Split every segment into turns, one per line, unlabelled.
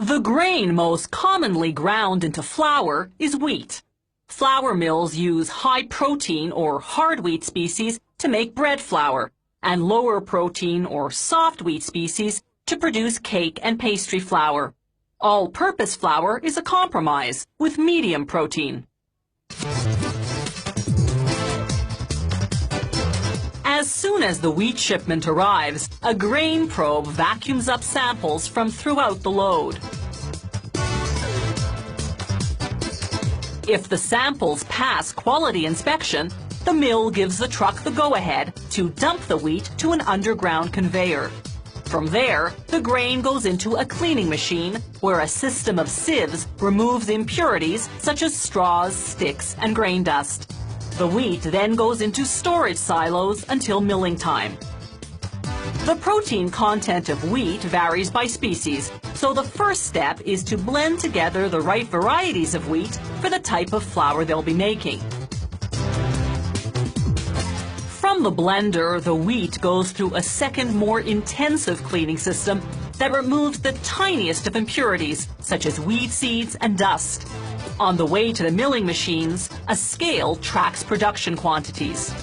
The grain most commonly ground into flour is wheat. Flour mills use high-protein or hard wheat species to make bread flour, and lower-protein or soft wheat species to produce cake and pastry flour. All-purpose flour is a compromise with medium protein. As soon as the wheat shipment arrives, a grain probe vacuums up samples from throughout the load. If the samples pass quality inspection, the mill gives the truck the go-ahead to dump the wheat to an underground conveyor. From there, the grain goes into a cleaning machine where a system of sieves removes impurities such as straws, sticks, and grain dust. The wheat then goes into storage silos until milling time. The protein content of wheat varies by species, so the first step is to blend together the right varieties of wheat for the type of flour they'll be making. From the blender, the wheat goes through a second, more intensive cleaning system that removes the tiniest of impurities, such as weed seeds and dust. On the way to the milling machines, a scale tracks production quantities.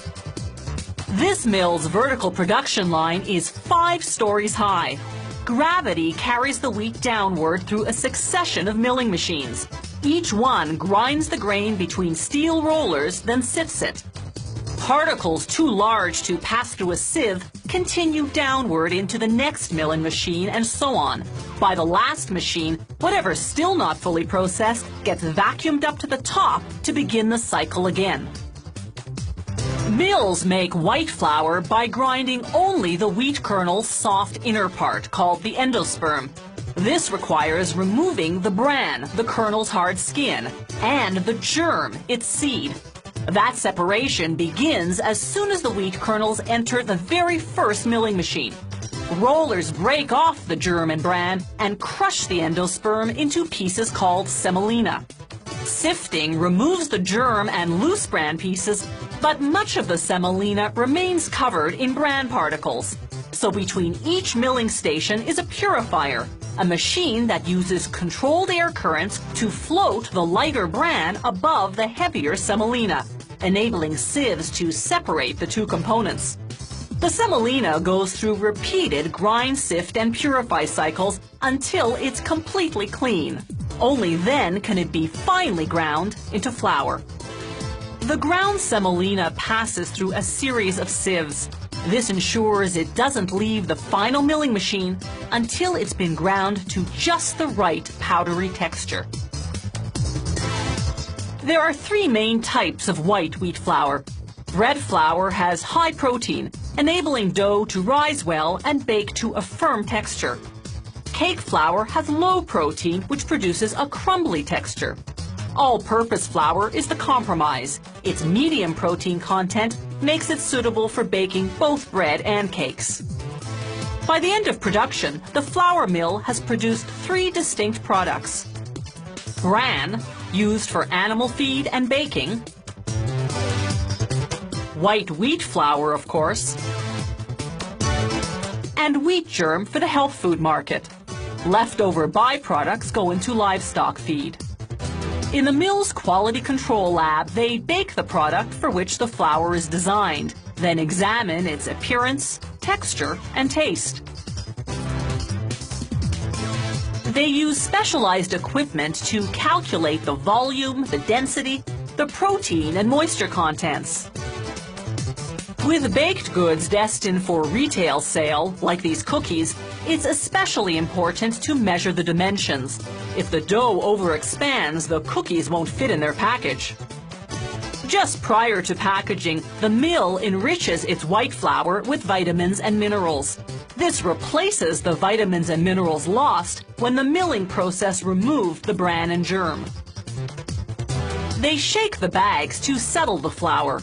This mill's vertical production line is 5 stories high. Gravity carries the wheat downward through a succession of milling machines. Each one grinds the grain between steel rollers, then sifts it. Particles too large to pass through a sieve continue downward into the next milling machine, and so on. By the last machine, whatever's still not fully processed gets vacuumed up to the top to begin the cycle again. Mills make white flour by grinding only the wheat kernel's soft inner part, called the endosperm. This requires removing the bran, the kernel's hard skin, and the germ, its seed. That separation begins as soon as the wheat kernels enter the very first milling machine. Rollers break off the germ and bran and crush the endosperm into pieces called semolina. Sifting removes the germ and loose bran pieces, but much of the semolina remains covered in bran particles. So between each milling station is a purifier, a machine that uses controlled air currents to float the lighter bran above the heavier semolina, enabling sieves to separate the two components. The semolina goes through repeated grind, sift, and purify cycles until it's completely clean. Only then can it be finely ground into flour. The ground semolina passes through a series of sieves. This ensures it doesn't leave the final milling machine until it's been ground to just the right powdery texture. There are 3 main types of white wheat flour. Bread flour has high protein, enabling dough to rise well and bake to a firm texture. Cake flour has low protein, which produces a crumbly texture. All-purpose flour is the compromise. Its medium protein content makes it suitable for baking both bread and cakes. By the end of production, the flour mill has produced 3 distinct products: bran, used for animal feed and baking; white wheat flour, of course; and wheat germ for the health food market. Leftover byproducts go into livestock feed. In the mill's quality control lab, they bake the product for which the flour is designed, then examine its appearance, texture, and taste. They use specialized equipment to calculate the volume, the density, the protein, and moisture contents. With baked goods destined for retail sale, like these cookies, it's especially important to measure the dimensions. If the dough overexpands, the cookies won't fit in their package. Just prior to packaging, the mill enriches its white flour with vitamins and minerals. This replaces the vitamins and minerals lost when the milling process removed the bran and germ. They shake the bags to settle the flour.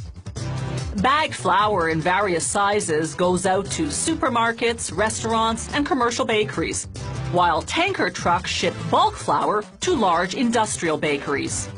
Bagged flour in various sizes goes out to supermarkets, restaurants, and commercial bakeries, while tanker trucks ship bulk flour to large industrial bakeries.